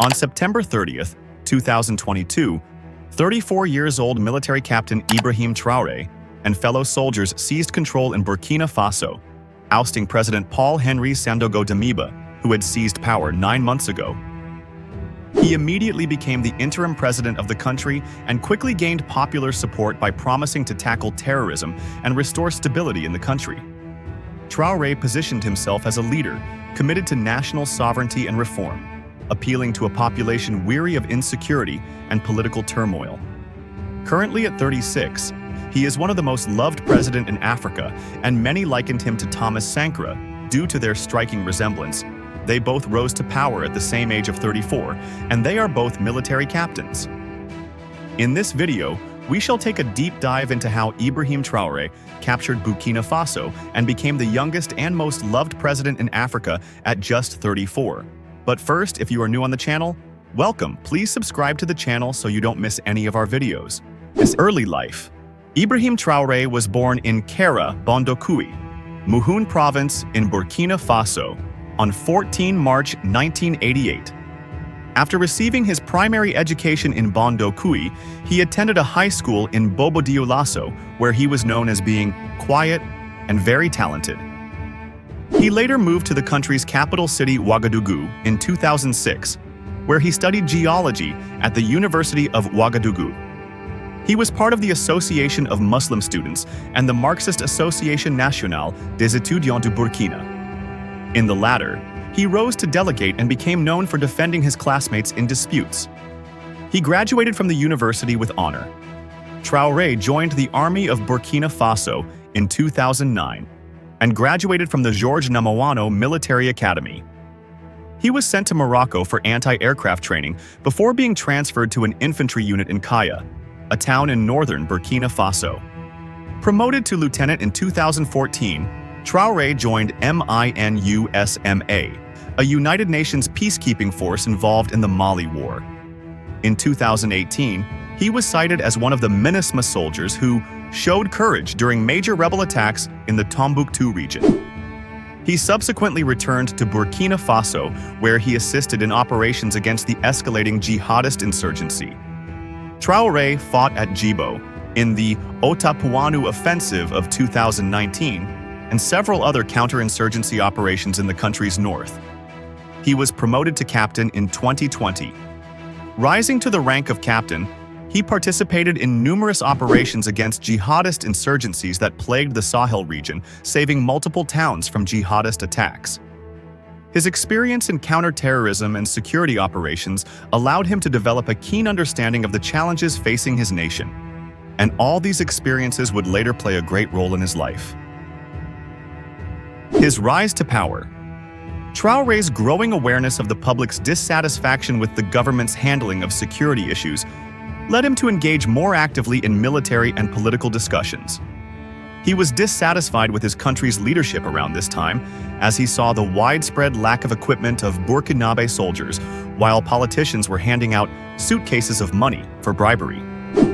On September 30th, 2022, 34 years old military captain Ibrahim Traore and fellow soldiers seized control in Burkina Faso, ousting President Paul Damiba, who had seized power 9 months ago. He immediately became the interim president of the country and quickly gained popular support by promising to tackle terrorism and restore stability in the country. Traoré positioned himself as a leader committed to national sovereignty and reform, appealing to a population weary of insecurity and political turmoil. Currently at 36, he is one of the most loved presidents in Africa, and many likened him to Thomas Sankara due to their striking resemblance. They both rose to power at the same age of 34, and they are both military captains. In this video, we shall take a deep dive into how Ibrahim Traore captured Burkina Faso and became the youngest and most loved president in Africa at just 34. But first, if you are new on the channel, welcome. Please subscribe to the channel so you don't miss any of our videos. His early life. Ibrahim Traore was born in Kera, Bondokui, Muhun province in Burkina Faso, on 14 March 1988. After receiving his primary education in Bondokui, he attended a high school in Bobo Dioulasso, where he was known as being quiet and very talented. He later moved to the country's capital city, Ouagadougou, in 2006, where he studied geology at the University of Ouagadougou. He was part of the Association of Muslim Students and the Marxist Association Nationale des Étudiants du Burkina. In the latter, he rose to delegate and became known for defending his classmates in disputes. He graduated from the university with honor. Traoré joined the Army of Burkina Faso in 2009 and graduated from the Georges Namoano Military Academy. He was sent to Morocco for anti-aircraft training before being transferred to an infantry unit in Kaya, a town in northern Burkina Faso. Promoted to lieutenant in 2014, Traoré joined MINUSMA, a United Nations peacekeeping force involved in the Mali War. In 2018, he was cited as one of the MINUSMA soldiers who showed courage during major rebel attacks in the Tombouctou region. He subsequently returned to Burkina Faso, where he assisted in operations against the escalating jihadist insurgency. Traoré fought at Djibo in the Otapuanu offensive of 2019 and several other counterinsurgency operations in the country's north. He was promoted to captain in 2020. Rising to the rank of captain, he participated in numerous operations against jihadist insurgencies that plagued the Sahel region, saving multiple towns from jihadist attacks. His experience in counterterrorism and security operations allowed him to develop a keen understanding of the challenges facing his nation, and all these experiences would later play a great role in his life. His rise to power. Traoré's growing awareness of the public's dissatisfaction with the government's handling of security issues led him to engage more actively in military and political discussions. He was dissatisfied with his country's leadership around this time, as he saw the widespread lack of equipment of Burkinabe soldiers, while politicians were handing out suitcases of money for bribery.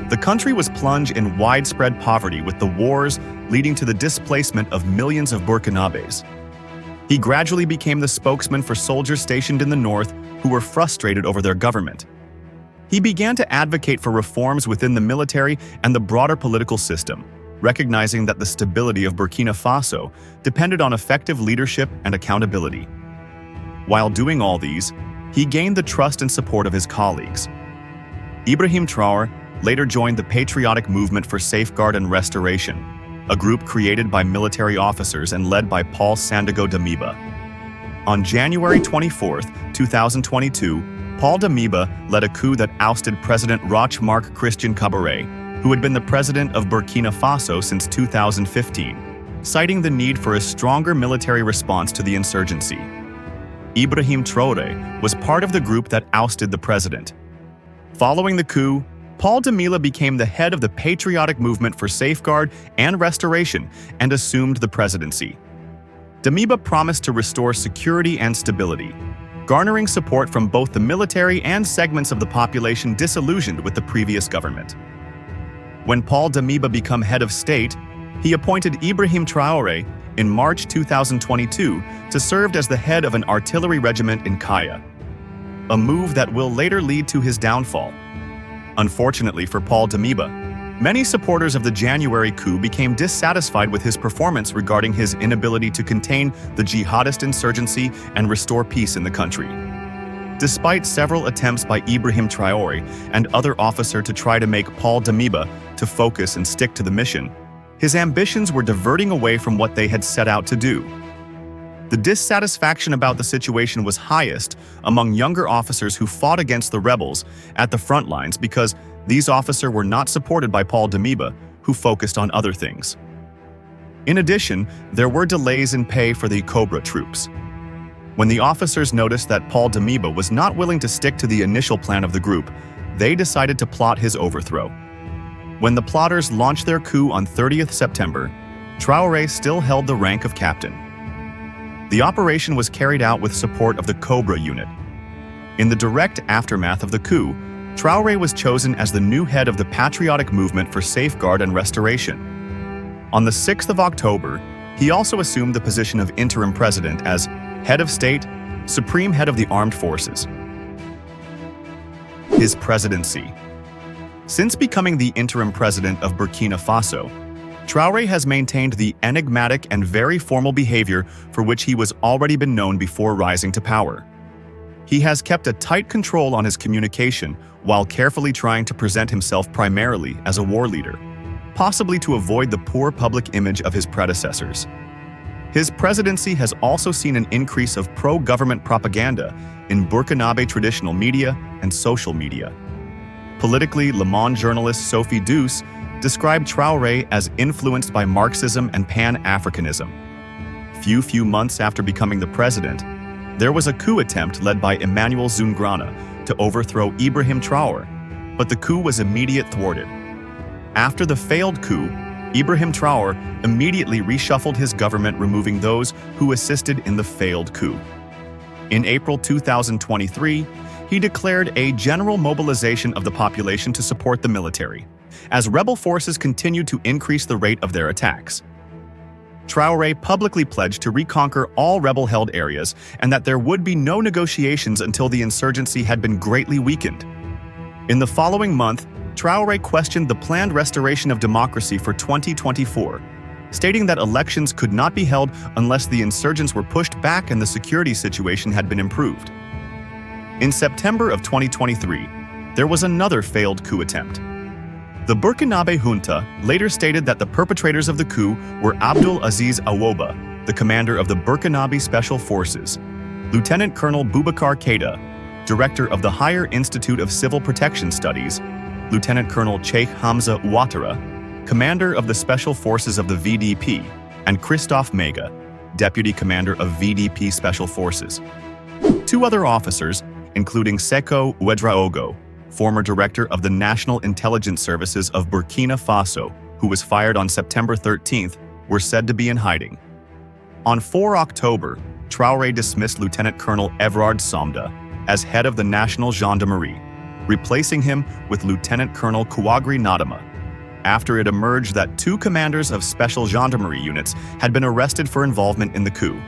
The country was plunged in widespread poverty, with the wars leading to the displacement of millions of Burkinabes. He gradually became the spokesman for soldiers stationed in the north who were frustrated over their government. He began to advocate for reforms within the military and the broader political system, recognizing that the stability of Burkina Faso depended on effective leadership and accountability. While doing all these, he gained the trust and support of his colleagues. Ibrahim Traore later joined the Patriotic Movement for Safeguard and Restoration, a group created by military officers and led by Paul Damiba. On January 24, 2022, Paul Damiba led a coup that ousted President Roch-Marc Christian Kabore, who had been the president of Burkina Faso since 2015, citing the need for a stronger military response to the insurgency. Ibrahim Traore was part of the group that ousted the president. Following the coup, Paul Damiba became the head of the Patriotic Movement for Safeguard and Restoration and assumed the presidency. Damiba promised to restore security and stability, garnering support from both the military and segments of the population disillusioned with the previous government. When Paul Damiba became head of state, he appointed Ibrahim Traore in March 2022 to serve as the head of an artillery regiment in Kaya. a move that will later lead to his downfall. Unfortunately for Paul Damiba, many supporters of the January coup became dissatisfied with his performance regarding his inability to contain the jihadist insurgency and restore peace in the country. Despite several attempts by Ibrahim Traore and other officers to try to make Paul Damiba to focus and stick to the mission, his ambitions were diverting away from what they had set out to do. The dissatisfaction about the situation was highest among younger officers who fought against the rebels at the front lines because these officers were not supported by Paul Damiba, who focused on other things. In addition, there were delays in pay for the Cobra troops. When the officers noticed that Paul Damiba was not willing to stick to the initial plan of the group, they decided to plot his overthrow. When the plotters launched their coup on 30th September, Traoré still held the rank of captain. The operation was carried out with support of the Cobra unit. In the direct aftermath of the coup, Traoré was chosen as the new head of the Patriotic Movement for Safeguard and Restoration. On the 6th of October, he also assumed the position of interim president as head of state, supreme head of the armed forces. His presidency. Since becoming the interim president of Burkina Faso, Traoré has maintained the enigmatic and very formal behavior for which he was already been known before rising to power. He has kept a tight control on his communication while carefully trying to present himself primarily as a war leader, possibly to avoid the poor public image of his predecessors. His presidency has also seen an increase of pro-government propaganda in Burkinabe traditional media and social media. Politically, Le Monde journalist Sophie Douce described Traoré as influenced by Marxism and Pan-Africanism. Few months after becoming the president, there was a coup attempt led by Emmanuel Zungrana to overthrow Ibrahim Traore, but the coup was immediately thwarted. After the failed coup, Ibrahim Traore immediately reshuffled his government, removing those who assisted in the failed coup. In April 2023, he declared a general mobilization of the population to support the military, as rebel forces continued to increase the rate of their attacks. Traoré publicly pledged to reconquer all rebel-held areas and that there would be no negotiations until the insurgency had been greatly weakened. In the following month, Traoré questioned the planned restoration of democracy for 2024, stating that elections could not be held unless the insurgents were pushed back and the security situation had been improved. In September of 2023, there was another failed coup attempt. The Burkinabe junta later stated that the perpetrators of the coup were Abdul Aziz Awoba, the commander of the Burkinabe Special Forces, Lieutenant Colonel Boubacar Keita, director of the Higher Institute of Civil Protection Studies, Lieutenant Colonel Cheikh Hamza Ouattara, commander of the Special Forces of the VDP, and Christophe Mega, deputy commander of VDP Special Forces. Two other officers, including Seko Ouedraogo, former director of the National Intelligence Services of Burkina Faso, who was fired on September 13th, were said to be in hiding. On 4 October, Traoré dismissed Lieutenant Colonel Evrard Somda as head of the National Gendarmerie, replacing him with Lieutenant Colonel Kouagri Nadama, after it emerged that two commanders of special gendarmerie units had been arrested for involvement in the coup.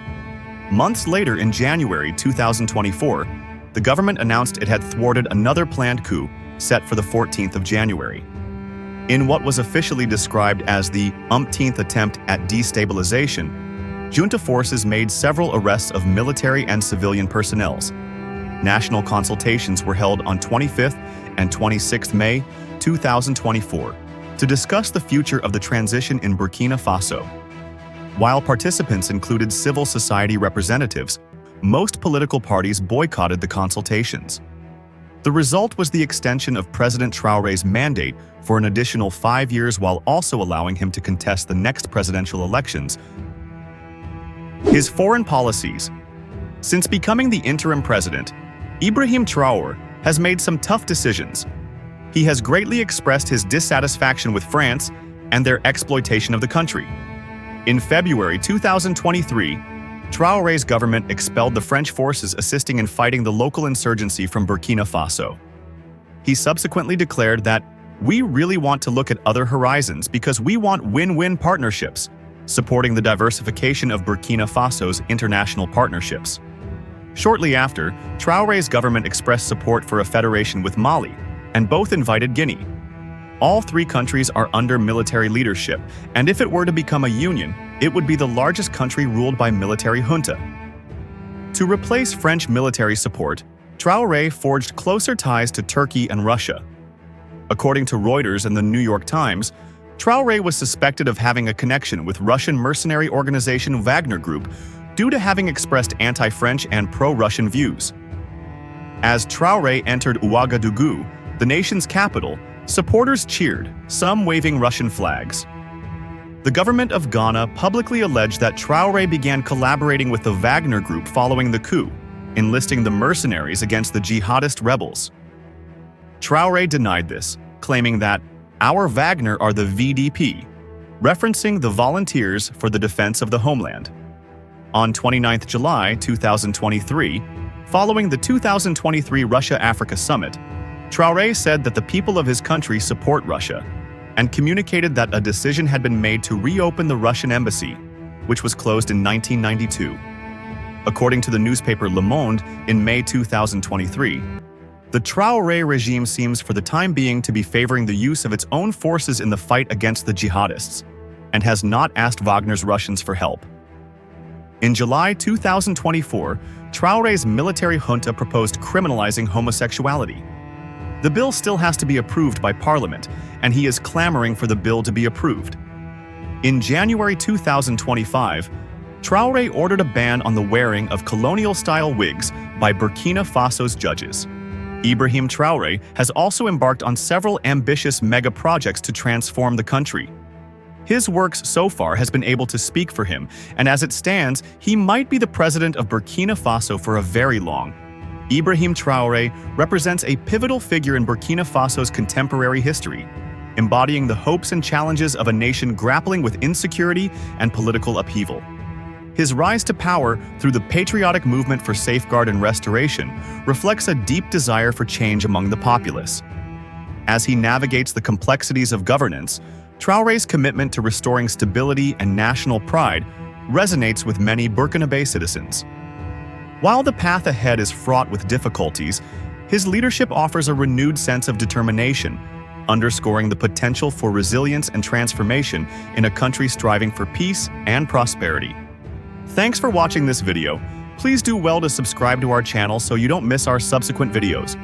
Months later, in January 2024, the government announced it had thwarted another planned coup set for the 14th of January. In what was officially described as the umpteenth attempt at destabilization, junta forces made several arrests of military and civilian personnel. National consultations were held on 25th and 26th May 2024 to discuss the future of the transition in Burkina Faso. While participants included civil society representatives, most political parties boycotted the consultations. The result was the extension of President Traoré's mandate for an additional 5 years while also allowing him to contest the next presidential elections. His foreign policies. Since becoming the interim president, Ibrahim Traore has made some tough decisions. He has greatly expressed his dissatisfaction with France and their exploitation of the country. In February 2023, Traoré's government expelled the French forces assisting in fighting the local insurgency from Burkina Faso. He subsequently declared that, "We really want to look at other horizons because we want win-win partnerships," supporting the diversification of Burkina Faso's international partnerships. Shortly after, Traoré's government expressed support for a federation with Mali, and both invited Guinea. All three countries are under military leadership, and if it were to become a union, it would be the largest country ruled by military junta. To replace French military support, Traoré forged closer ties to Turkey and Russia. According to Reuters and the New York Times, Traoré was suspected of having a connection with Russian mercenary organization Wagner Group due to having expressed anti-French and pro-Russian views. As Traoré entered Ouagadougou, the nation's capital, supporters cheered, some waving Russian flags. The government of Ghana publicly alleged that Traoré began collaborating with the Wagner Group following the coup, enlisting the mercenaries against the jihadist rebels. Traoré denied this, claiming that "our Wagner are the VDP," referencing the Volunteers for the Defense of the Homeland. On 29 July 2023, following the 2023 Russia-Africa Summit, Traoré said that the people of his country support Russia and communicated that a decision had been made to reopen the Russian embassy, which was closed in 1992. According to the newspaper Le Monde in May 2023, the Traoré regime seems for the time being to be favoring the use of its own forces in the fight against the jihadists, and has not asked Wagner's Russians for help. In July 2024, Traoré's military junta proposed criminalizing homosexuality. The bill still has to be approved by Parliament, and he is clamoring for the bill to be approved. In January 2025, Traoré ordered a ban on the wearing of colonial-style wigs by Burkina Faso's judges. Ibrahim Traore has also embarked on several ambitious mega-projects to transform the country. His works so far has been able to speak for him, and as it stands, he might be the president of Burkina Faso for a very long. Ibrahim Traore represents a pivotal figure in Burkina Faso's contemporary history, embodying the hopes and challenges of a nation grappling with insecurity and political upheaval. His rise to power through the patriotic movement for safeguard and restoration reflects a deep desire for change among the populace. As he navigates the complexities of governance, Traoré's commitment to restoring stability and national pride resonates with many Burkinabe citizens. While the path ahead is fraught with difficulties, his leadership offers a renewed sense of determination, underscoring the potential for resilience and transformation in a country striving for peace and prosperity. Thanks for watching this video. Please do well to subscribe to our channel so you don't miss our subsequent videos.